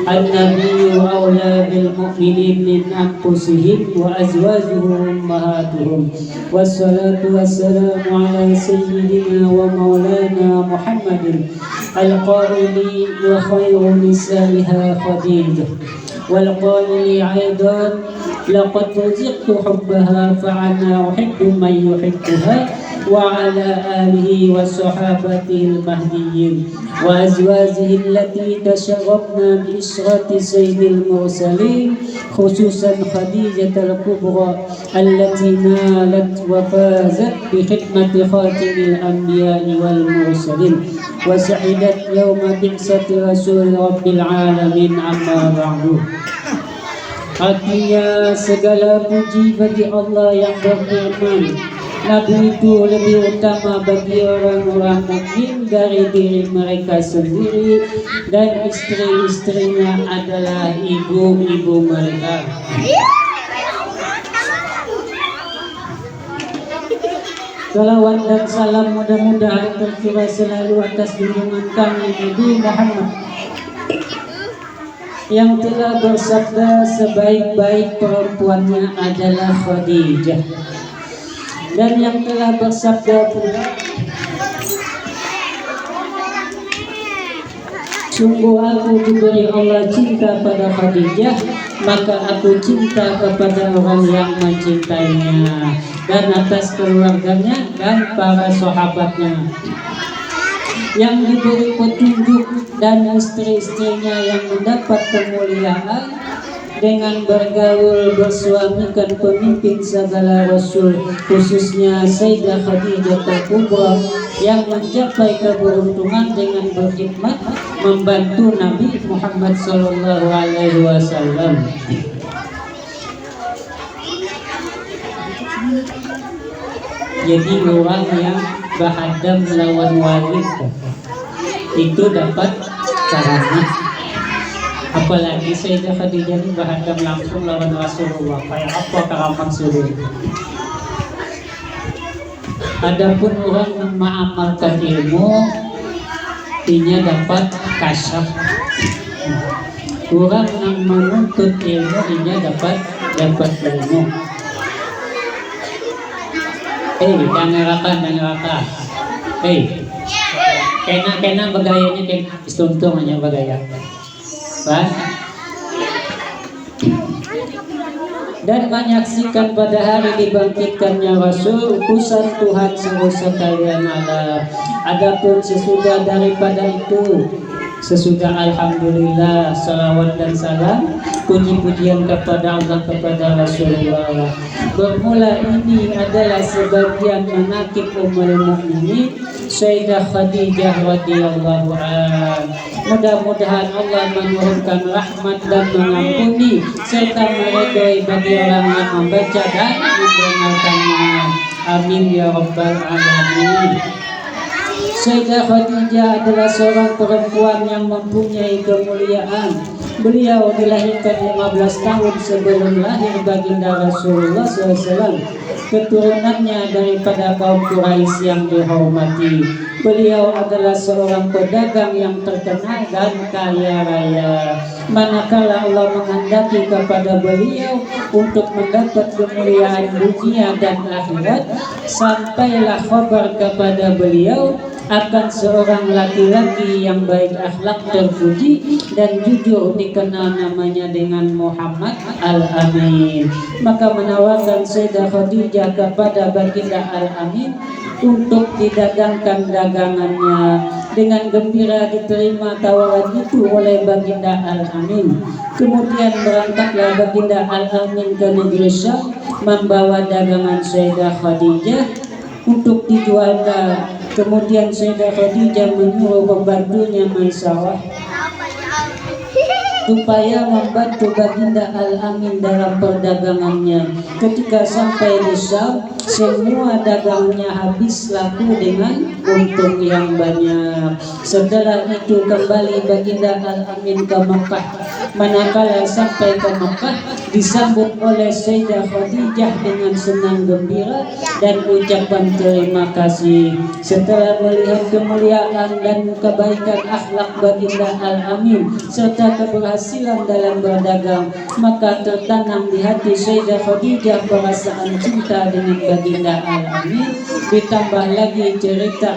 النبي أولى بالمؤمنين من أنفسهم وأزواجه أمهاتهم والصلاة والسلام على سيدنا ومولانا محمد القائل وخير نسائها خديجة والقائل أيضا لقد رزقت حبها فأنا أحب من يحبها وعلى آله وصحابته المهديين وأزواجه التي تشرفنا بإشرة سيد المرسلين خصوصا خديجة الكبرى التي نالت وفازت بخدمة خاتم الأنبياء والمرسلين وسعدت يوم بعثة رسول رب العالمين. أما بعد. Artinya segala puji bagi Allah yang berfirman, Nabi itu lebih utama bagi orang-orang mukmin dari diri mereka sendiri dan istri-istrinya adalah ibu-ibu mereka. Salawat dan salam mudah-mudahan tercurah selalu atas junjungan kami Nabi Muhammad yang telah bersabda sebaik-baik perempuannya adalah Khadijah, dan yang telah bersabda pula, sungguh aku diberi Allah cinta pada Khadijah, maka aku cinta kepada orang yang mencintainya dan atas keluarganya dan para sahabatnya, yang diberi petunjuk dan istri-istrinya yang mendapat kemuliaan dengan bergaul bersuamikan pemimpin segala rasul, khususnya Sayyidah Khadijah Al-Kubra yang mencapai keberuntungan dengan berkhidmat membantu Nabi Muhammad sallallahu alaihi wasallam. Jadi orang yang berhadap melawan walid itu dapat caranya. Apalagi Sayyidah Khadijah ini berhadap langsung lawan Rasulullah, kayak apa karamat suruh. Adapun orang yang mengamalkan ilmu, inya dapat kasyaf. Orang yang menuntut ilmu, inya dapat ilmu. Jangan neraka. Kena bagayanya kan istuntung hanya bagaya. Dan menyaksikan pada hari dibangkitkannya Rasul utusan Tuhan seluruh sekalian alam. Adapun sesudah daripada itu, sesudah alhamdulillah, salawat dan salam, puji-pujian kepada Allah, kepada Rasulullah. Bermula ini adalah sebagian manaqib Ummul Mukminin Sayyidah Khadijah radhiyallahu anha. Mudah-mudahan Allah menurunkan rahmat dan mengampuni serta meridhai bagi orang yang membaca dan mendengarkannya. Amin ya rabbal alamin. Sayyidah Khadijah adalah seorang perempuan yang mempunyai kemuliaan. Beliau dilahirkan 15 tahun sebelum lahir baginda Rasulullah SAW. Keturunannya daripada kaum Quraisy yang dihormati. Beliau adalah seorang pedagang yang terkenal dan kaya raya. Manakala Allah menghendaki kepada beliau untuk mendapat kemuliaan dunia dan akhirat, sampailah kabar kepada beliau akan seorang laki-laki yang baik akhlak, terpuji dan jujur, dikenal namanya dengan Muhammad Al-Amin. Maka menawarkan Sayyidah Khadijah kepada baginda Al-Amin untuk didagangkan dagangannya. Dengan gembira diterima tawaran itu oleh baginda Al-Amin. Kemudian berangkatlah baginda Al-Amin ke negeri Syam membawa dagangan Sayyidah Khadijah untuk dijualkan. Kemudian Sayyidah Khadijah menyuruh pembantunya Maisarah supaya membantu baginda Al-Amin dalam perdagangannya. Ketika sampai di Syam, semua dagangannya habis laku dengan untung yang banyak. Setelah itu kembali baginda Al-Amin ke Makkah. Manakala sampai ke Makkah, disambut oleh Sayyidah Khadijah dengan senang gembira dan ucapan terima kasih. Setelah melihat kemuliaan dan kebaikan akhlak baginda Al-Amin serta keberhasilan dalam berdagang, maka tertanam di hati Sayyidah Khadijah perasaan cinta dengan baginda Al-Amin. Ditambah lagi cerita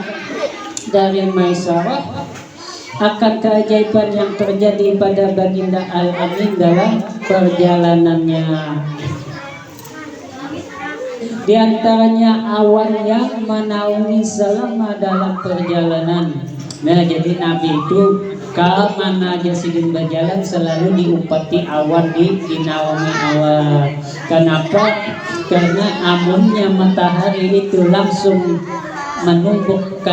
dari Maisarah akan keajaiban yang terjadi pada baginda Al-Amin dalam perjalanannya. Di antaranya awan yang menaungi selama dalam perjalanan. Nah, jadi Nabi itu kalau mana aja sidin berjalan selalu diumpati awan, dinaungi awan. Kenapa? Karena amunnya matahari itu langsung menumbuk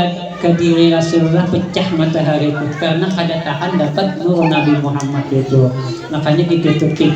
ke diri Rasulullah, pecah matahari itu karena kada tahan dapat nur Nabi Muhammad itu, makanya ditutupi.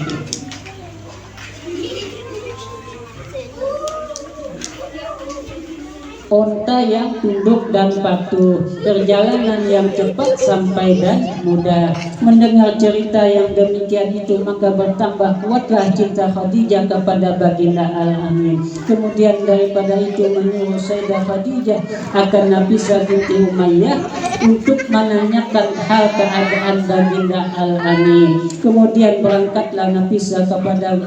Onta yang tunduk dan patuh, perjalanan yang cepat sampai dan mudah. Mendengar cerita yang demikian itu, maka bertambah kuatlah cinta Khadijah kepada baginda Al-Amin. Kemudian daripada itu menyuruh Sayyidah Khadijah akan Nafisah binti Umayyah untuk menanyakan hal keadaan baginda Al-Amin. Kemudian berangkatlah Nafisah kepada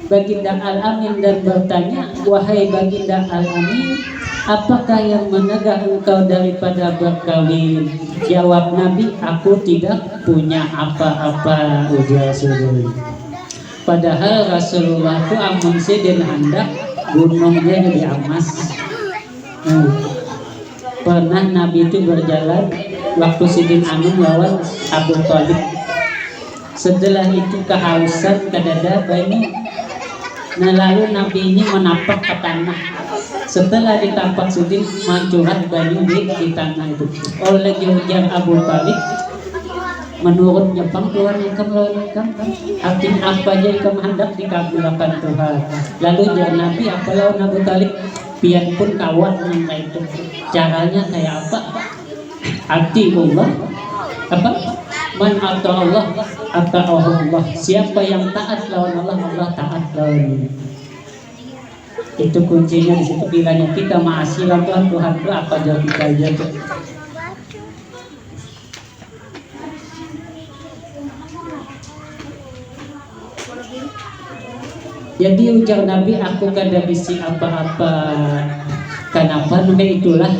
baginda Al-Amin dan bertanya, wahai baginda Al-Amin, apakah yang menegah engkau daripada berkawin? Jawab Nabi, aku tidak punya apa-apa, ujar Rasulullah. Padahal Rasulullah itu amun sidin hendak gunungnya jadi emas. Pernah Nabi itu berjalan waktu sidin Amin lawan Abu Thalib. Setelah itu kehausan kadada banyak. Nah, lalu Nabi ini menapak ke tanah. Setelah ditapak sidin mencurah banyu di tanah itu. Oleh ujar Abu Thalib, menurut Jepang Tuhan ikam artinya apa aja ikam hendak dikabulkan Tuhan. Lalu ujar Nabi, apa lawan Abu Thalib, pian pun kawan dengan itu. Caranya kayak apa? Arti Allah apa? Man atau Allah atau Allah. Siapa yang taat lawan Allah, Allah taat lawan. Itu kuncinya di situ. Bilanya kita ma'asyilah Tuhan, Tuhan itu apa aja kita aja tuh. Jadi ujar Nabi, aku kada bisi apa-apa. Kenapa? Maka itulah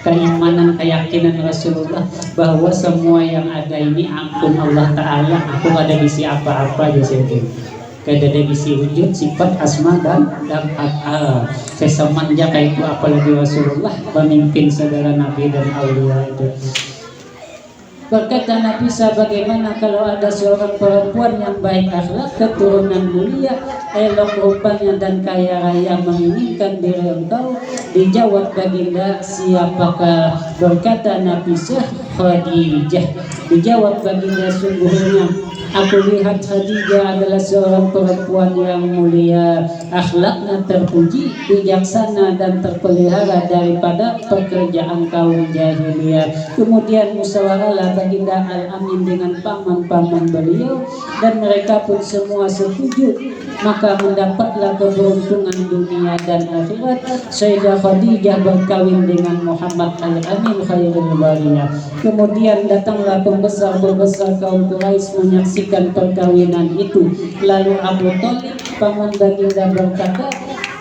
keimanan, keyakinan Rasulullah bahwa semua yang ada ini ampun Allah Ta'ala. Aku kada bisi apa-apa aja itu. Kada ada bisi wujud, sifat, asma dan af'al. Sesemenjak itu apalagi Rasulullah pemimpin segala nabi dan aulia itu. Berkata Nabi, bagaimana kalau ada seorang perempuan yang baik akhlak, keturunan mulia, elok rupanya dan kaya raya menginginkan diri engkau? Dijawab baginda, siapakah? Berkata Nabi, Khadijah. Dijawab baginda, sungguhnya aku lihat Khadijah adalah seorang perempuan yang mulia, akhlaknya terpuji, bijaksana dan terpelihara daripada pekerjaan kaum jahiliyah. Kemudian musyawarahlah baginda Al-Amin dengan paman-paman beliau dan mereka pun semua setuju. Maka mendapatlah keberuntungan dunia dan akhirat. Sayyidah Khadijah berkawin dengan Muhammad Al-Amin khairul bariyah. Kemudian datanglah pembesar-pembesar kaum Quraisy menyaksikan perkawinan itu. Lalu Abu Thalib paman baginda berkata,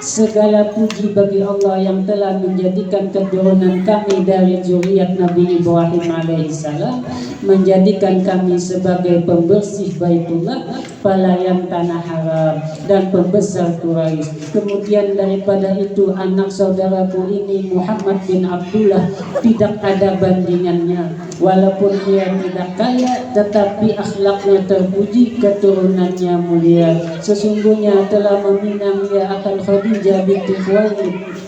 segala puji bagi Allah yang telah menjadikan keturunan kami dari zuriat Nabi Ibrahim alaihissalam, menjadikan kami sebagai pembersih Baitullah, pelayan tanah haram dan pembesar Quraisy. Kemudian daripada itu anak saudaraku ini Muhammad bin Abdullah tidak ada bandingannya. Walaupun dia tidak kaya, tetapi akhlaknya terpuji, keturunannya mulia. Sesungguhnya telah meminang dia akan Khadijah binti Khuwailid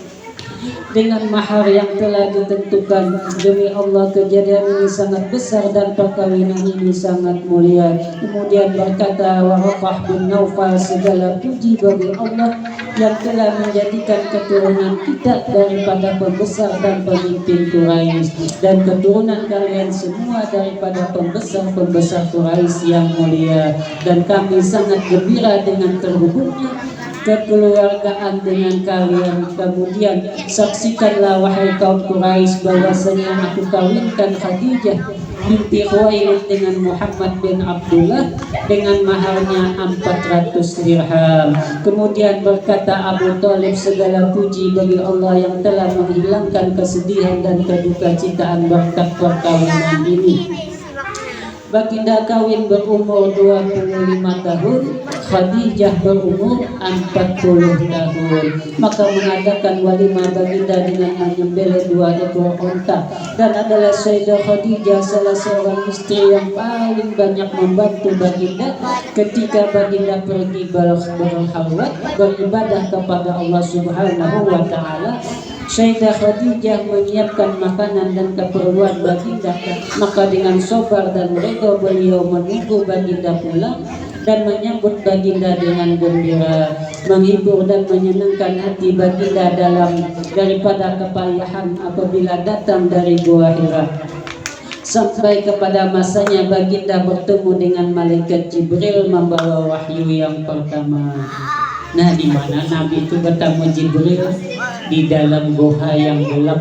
dengan mahar yang telah ditentukan. Demi Allah, kejadian ini sangat besar dan perkawinan ini sangat mulia. Kemudian berkata Waraqah bin Naufal, segala puji bagi Allah yang telah menjadikan keturunan kita daripada pembesar dan pemimpin Quraisy, dan keturunan kalian semua daripada pembesar-pembesar Quraisy yang mulia. Dan kami sangat gembira dengan terhubungnya kekeluargaan dengan kalian. Kemudian saksikanlah wahai kaum Quraisy bahwasanya aku kawinkan Khadijah binti Khuwailid dengan Muhammad bin Abdullah dengan maharnya 400 dirham. Kemudian berkata Abu Thalib, segala puji bagi Allah yang telah menghilangkan kesedihan dan kedukacitaan berkat perkawinan ini. Baginda kawin berumur 25 tahun, Khadijah berumur 40 tahun. Maka mengadakan walimah baginda dengan menyembelih 2 ekor unta. Dan adalah Sayyidah Khadijah salah seorang istri yang paling banyak membantu baginda ketika baginda pergi berhalwat beribadah kepada Allah Subhanahu wa Ta'ala. Sayyidah Khadijah menyiapkan makanan dan keperluan baginda, maka dengan sabar dan reda beliau menunggu baginda pulang dan menyambut baginda dengan gembira, menghibur dan menyenangkan hati baginda daripada kepayahan apabila datang dari Gua Hira. Sampai kepada masanya baginda bertemu dengan malaikat Jibril membawa wahyu yang pertama. Nah, di mana Nabi itu bertemu Jibril? Di dalam goa yang gelap.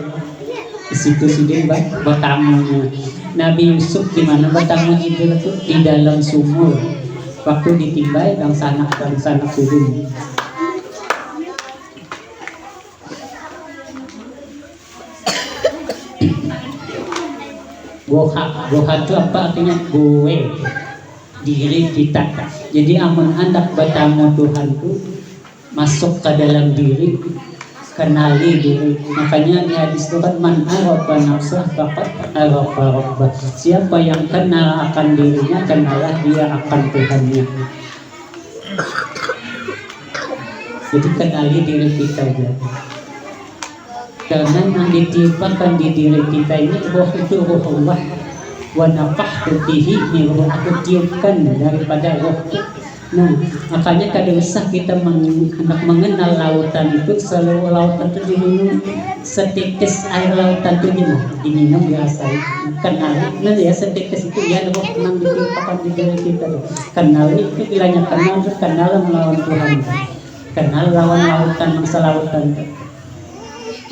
Di situ sudah bertamunya. Nabi Yusuf di mana bertemu Jibril itu? Di dalam sumur. Waktu ditimbai dan sanak sudah. Goha itu apa artinya? Gue, diri kita. Jadi amun hendak bertamu Tuhan itu masuk ke dalam diri, kenali diri. Makanya di hadis itu kan, man arafa nafsah faqad arafa rabbah. Siapa yang kenal akan dirinya, kenalah dia akan Tuhannya. Jadi kenali diri kita aja. Karena yang ditimpakan di diri kita ini roh itu roh Allah. Wa nafahtu fihi min ruh, aku tiupkan daripada roh. Nah, makanya kadang usah kita hendak mengenal lautan itu, selalu lautan itu diminum setetes air lautan itu diminum biasa. Kenal, nah ya setetes itu ya roh yang ditimpakan di diri kita. Kenal itu bilangnya kenal melawan Tuhan. Kenal lawan lautan, mangsa lautan.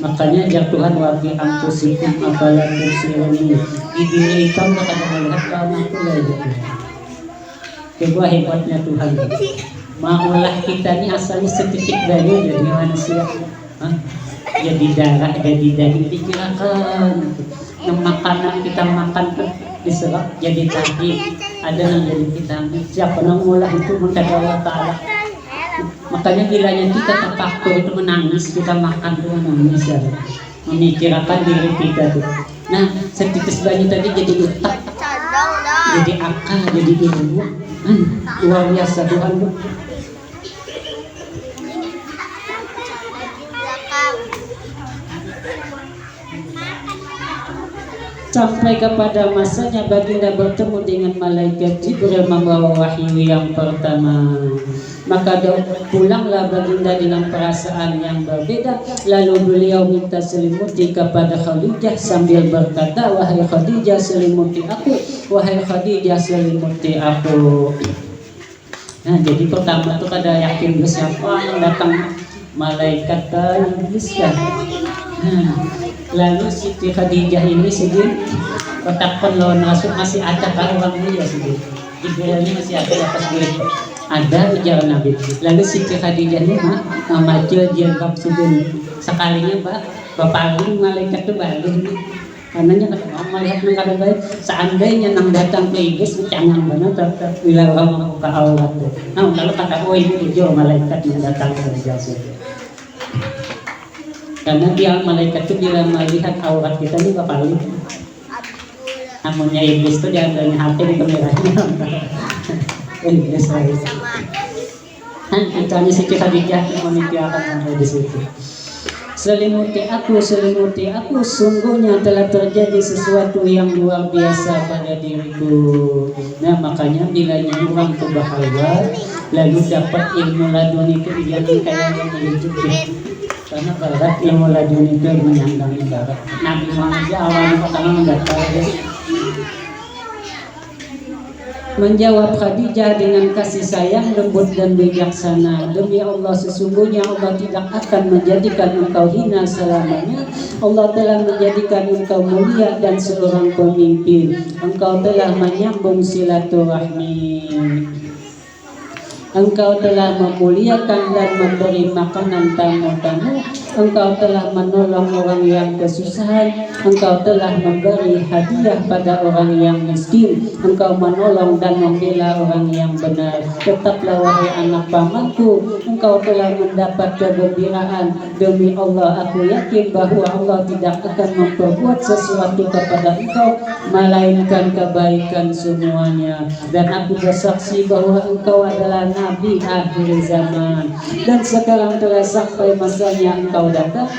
Makanya ya Tuhan, wabi antusikum apalah tusiruni, di diri kamu akan melihat kamu itu lagi. Kedua hebatnya Tuhan, maulah kita ini asalnya setitik dari jadi manusia, jadi darah, jadi daging. Pikirkan yang makanan kita makan diserap jadi daging, ada yang jadi vitamin. Siapa yang mulai itu menghadap Allah Ta'ala. Makanya bilanya kita terpaksa itu menangis, kita makan itu menangis ya. Memikirkan diri kita tuh. Nah, setitis banyak tadi jadi otak, jadi akal, jadi ilmu. Luar biasa Tuhan tuh. Sampai kepada masanya baginda bertemu dengan malaikat Jibril membawa wahyu yang pertama. Maka pulanglah baginda dengan perasaan yang berbeda. Lalu beliau minta selimuti kepada Khadijah sambil berkata, wahai Khadijah selimuti aku, wahai Khadijah selimuti aku. Nah, jadi pertama tuh kada yakin siapa yang datang, malaikat ke iblis kan. Lalu Siti Khadijah ini sedih bertakon lawan Rasul, masih ada kan orang mulia sedih. Jibril masih ada atas diri. Ada ujar Nabi. Lalu Siti Khadijah ini macil jilbab sedih. Sekalinya bapak malaikat itu balik. Karenanya melihat nang baik, seandainya nang datang ke iblis jangan benar tetap bila orang ke aurat. Nah, kalau kata ijo malaikat yang datang ke Rasul. Karena dia malaikat itu bila melihat aurat kita ini bakal namunnya iblis itu diambilnya hati di kameranya. Iblis lagi. Kan kita Siti Khadijah memimpiakan sampai di situ. Selimuti aku, sungguhnya telah terjadi sesuatu yang luar biasa pada diriku. Nah, makanya bila orang itu berhalwat, lalu dapat ilmu ladun itu yang kayak yang menunjukkan. Karena barat ilmu ladun itu menyandang barat. Nabi Muhammad awalnya pertama mendaftar menjawab Khadijah dengan kasih sayang, lembut dan bijaksana. Demi Allah, sesungguhnya Allah tidak akan menjadikan engkau hina selamanya. Allah telah menjadikan engkau mulia dan seorang pemimpin. Engkau telah menyambung silaturahmi. Engkau telah memuliakan dan memberi makanan tamu-tamu. Engkau telah menolong orang yang kesusahan. Engkau telah memberi hadiah pada orang yang miskin. Engkau menolong dan membela orang yang benar. Tetaplah wahai anak pamanku, engkau telah mendapat kegembiraan. Demi Allah, aku yakin bahwa Allah tidak akan memperbuat sesuatu kepada engkau melainkan kebaikan semuanya. Dan aku bersaksi bahwa engkau adalah Nabi akhir zaman. Dan sekarang telah sampai masanya engkau datang.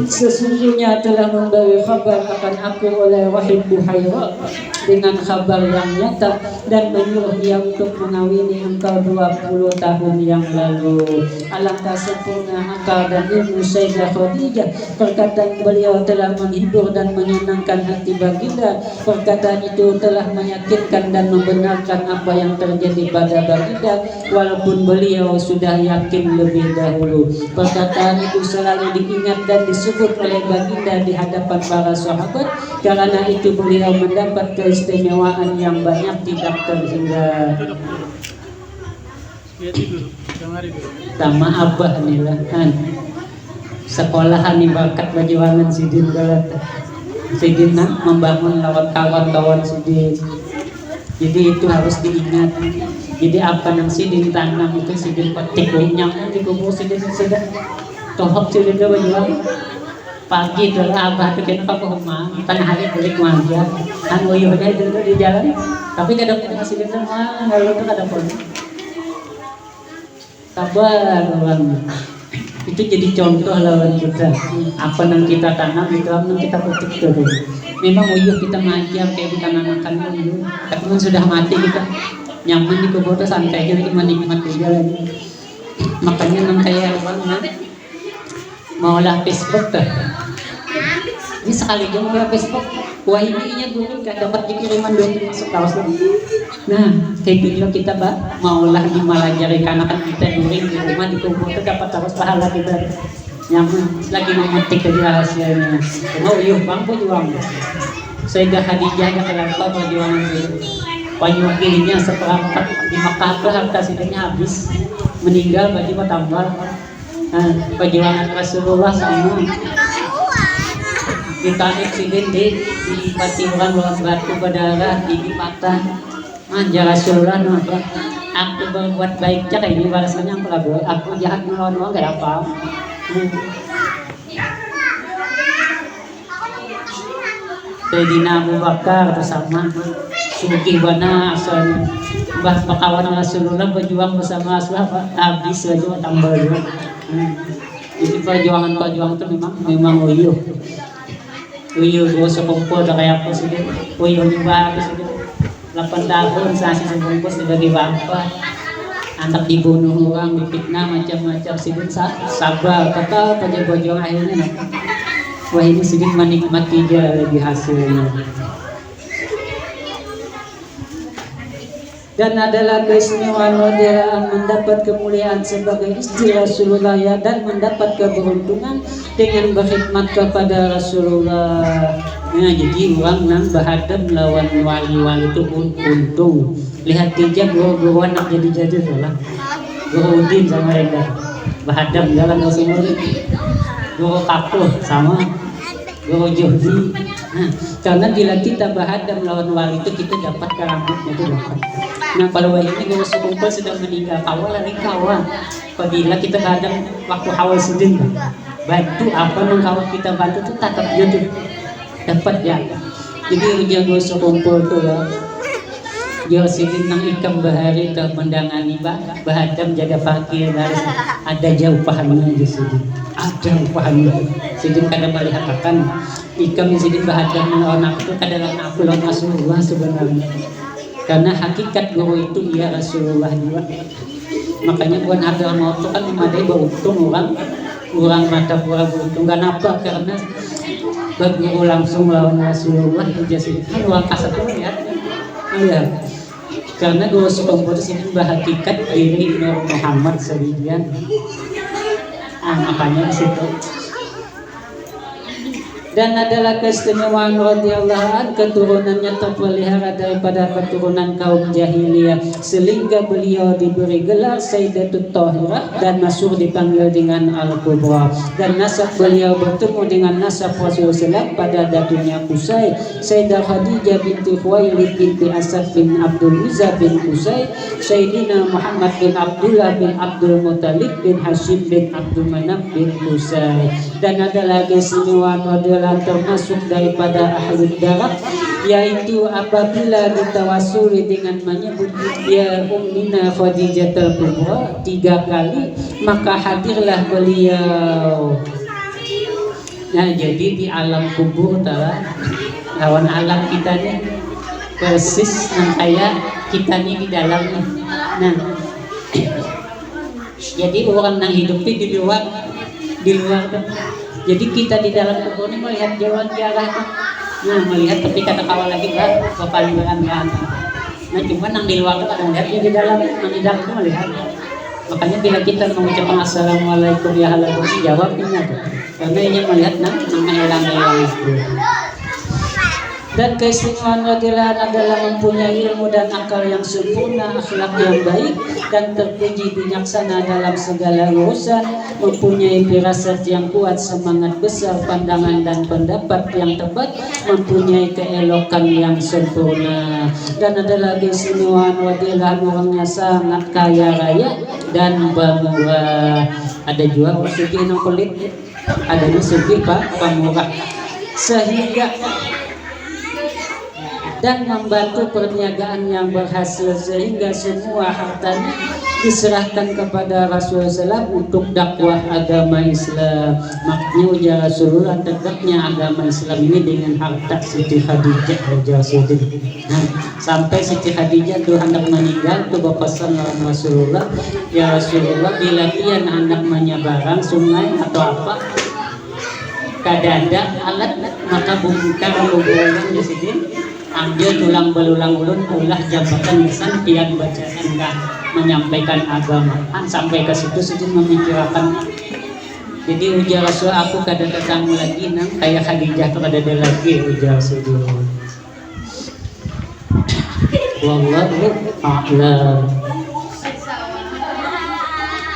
Sesungguhnya telah memberi kabar akan aku oleh Wahid Buhaira dengan kabar yang nyata dan menyuruh dia untuk mengawini engkau 20 tahun yang lalu. Alangkah sempurna akal dan ilmu Sayyidah Khadijah. Perkataan beliau telah menghibur dan menyenangkan hati baginda. Perkataan itu telah meyakinkan dan membenarkan apa yang terjadi pada baginda, walaupun beliau sudah yakin lebih dahulu. Perkataan itu selalu diingat dan disebut oleh baginda di hadapan para sahabat. Karena itu beliau mendapat keistimewaan yang banyak tidak terhingga. Sama abah nih lah kan. Sekolahan nih bakat perjuangan Sidin Galat. Sidin nak membangun lawan kawan-kawan Sidin. Jadi itu harus diingat. Jadi apa yang Sidin tanam itu Sidin petik nyamuk di kubur Sidin sudah. Tohok Sidin berjuang. Pagi dulu abah tuh kena ke rumah, tengah hari balik manja, kan uyuhnya dulu di jalan, tapi kadang pun masih di rumah, lalu tuh kadang pun sabar orang, itu jadi contoh lawan kita, apa yang kita tanam itu apa yang kita petik tuh. Memang uyuh kita ngajar kayak kita nanakan uyuh, tapi kan sudah mati kita nyaman di kubur tuh santai aja lagi menikmati jalan. Makanya nang kayak orang maulah Facebook tuh. Ini sekali aja mau Facebook, wah ininya dulu kan dapat dikiriman duit masuk kaos lagi. Nah, kayak gitu kita maulah dimalajari karena kan kita during di rumah di kumpul tuh dapat terus pahala kita. Nyaman lagi memetik dari rahasianya. Oh iya, bang berjuang. Sayyidah Khadijah yang kenapa perjuangan itu? Penyukinya setelah di Makkah ke harta sidinnya habis, meninggal bagi tambah. Nah, perjuangan Rasulullah sama ditarik sidin di batiuran lawan batu berdarah, gigi patah. Manja Rasulullah apa? Aku berbuat baik cak ini balasannya aku jahat melawan orang gak apa. Sayyidina Abu Bakar bersama Sugi Bana asal kawan Rasulullah berjuang bersama asal habis aja tambah juga. Jadi perjuangan itu memang uyuh sekumpul udah kayak apa sih uyuh juga habis itu 8 tahun sasi sekumpul sebagai bapak, anak dibunuh orang, difitnah macam-macam sidin sabar tetap aja berjuang akhirnya. Wah ini sidin menikmati dia lagi hasilnya. Dan adalah keistimewaan Wadiah mendapat kemuliaan sebagai istri Rasulullah ya, dan mendapat keberuntungan dengan berkhidmat kepada Rasulullah. Nah, jadi orang nang bahadam lawan wali-wali itu untung. Lihat dia guru anak jadi lah. Guru Udin sama Renda. Bahadam jalan Rasulullah. Guru Kapuh sama Guru Johdi. Nah, karena bila kita bahadam lawan wali itu kita dapat rambutnya itu dapat. Nah kalau wali ini guru sekumpul sudah meninggal kawal lari kawal. Apabila kita bahadam waktu awal sidin bantu apa yang kawal kita bantu itu tetap jadi dapat ya. Jadi ujian guru sekumpul tuh lah. Dia sidin nang ikam bahari tuh mendangani bahadam jaga fakir ada jauh pahamnya aja sidin. Ada upahannya. Sidin kadang melihat akan ikam sidin bahadam anak itu kadang aku lawan Rasulullah sebenarnya. Karena hakikat guru itu dia Rasulullah juga. Makanya bukan harga motor kan memadai beruntung orang mata pura beruntung kenapa karena berguru langsung lawan Rasulullah jadi kan orang kasar tuh ya karena guru sekomponis ini berhakikat diri Nur Muhammad sendirian makanya di situ. Dan adalah keistimewaan radhiyallahu an keturunannya terpelihara daripada keturunan kaum jahiliyah sehingga beliau diberi gelar Sayyidatut Thahirah dan masyhur dipanggil dengan Al-Kubra. Dan nasab beliau bertemu dengan nasab Rasulullah pada datunya Qusay, Sayyidah Khadijah binti Khuwailid binti Asad bin Abdul Uzza bin Qusay, Sayyidina Muhammad bin Abdullah bin Abdul Muttalib bin Hashim bin Abdul Manaf bin Qusay. Dan ada lagi keistimewaan radhiyallahu termasuk daripada ahlul darah, yaitu apabila ditawasuli dengan menyebut ya Ummina Khadijah al-Kubra 3 kali, maka hadirlah beliau. Nah jadi di alam kubur lawan alam kita nih persis yang kayak kita nih di dalamnya. Nah jadi orang yang hidup di luar tuh. Jadi kita di dalam kubur ini melihat jauhan di arah itu. Nah melihat tapi kata kawal lagi lah kepalingan kan. Nah cuman yang di luar itu kadang lihatnya di dalam, yang di dalam itu melihat. Makanya bila kita mengucapkan assalamualaikum ya halal jawab ini tuh. Karena ini melihat nang elang-elang itu. Dan keistimewaan radhiyallahu adalah mempunyai ilmu dan akal yang sempurna, akhlak yang baik dan terpuji bijaksana dalam segala urusan, mempunyai firasat yang kuat, semangat besar, pandangan dan pendapat yang tepat, mempunyai keelokan yang sempurna. Dan adalah keistimewaan radhiyallahu orangnya sangat kaya raya dan pemurah. Ada juga orang sugih nang kulit, ada sugih pemurah. Sehingga dan membantu perniagaan yang berhasil sehingga semua hartanya diserahkan kepada Rasulullah untuk dakwah agama Islam. Makanya ujar Rasulullah tegaknya agama Islam ini dengan harta Siti Khadijah nah, sampai Siti Khadijah tuh hendak meninggal tuh berpesan lawan Rasulullah, ya Rasulullah bila pian hendak menyebarang sungai atau apa kadada alat maka bungkar hubungan di sini ambil tulang belulang ulun ulah jabatan lisan kian bacaan enggak menyampaikan agama sampai ke situ memikirkan. Jadi ujar Rasul aku kada ketemu lagi nang kayak Khadijah tuh kada ada lagi ujar Rasul. Wallahu a'lam.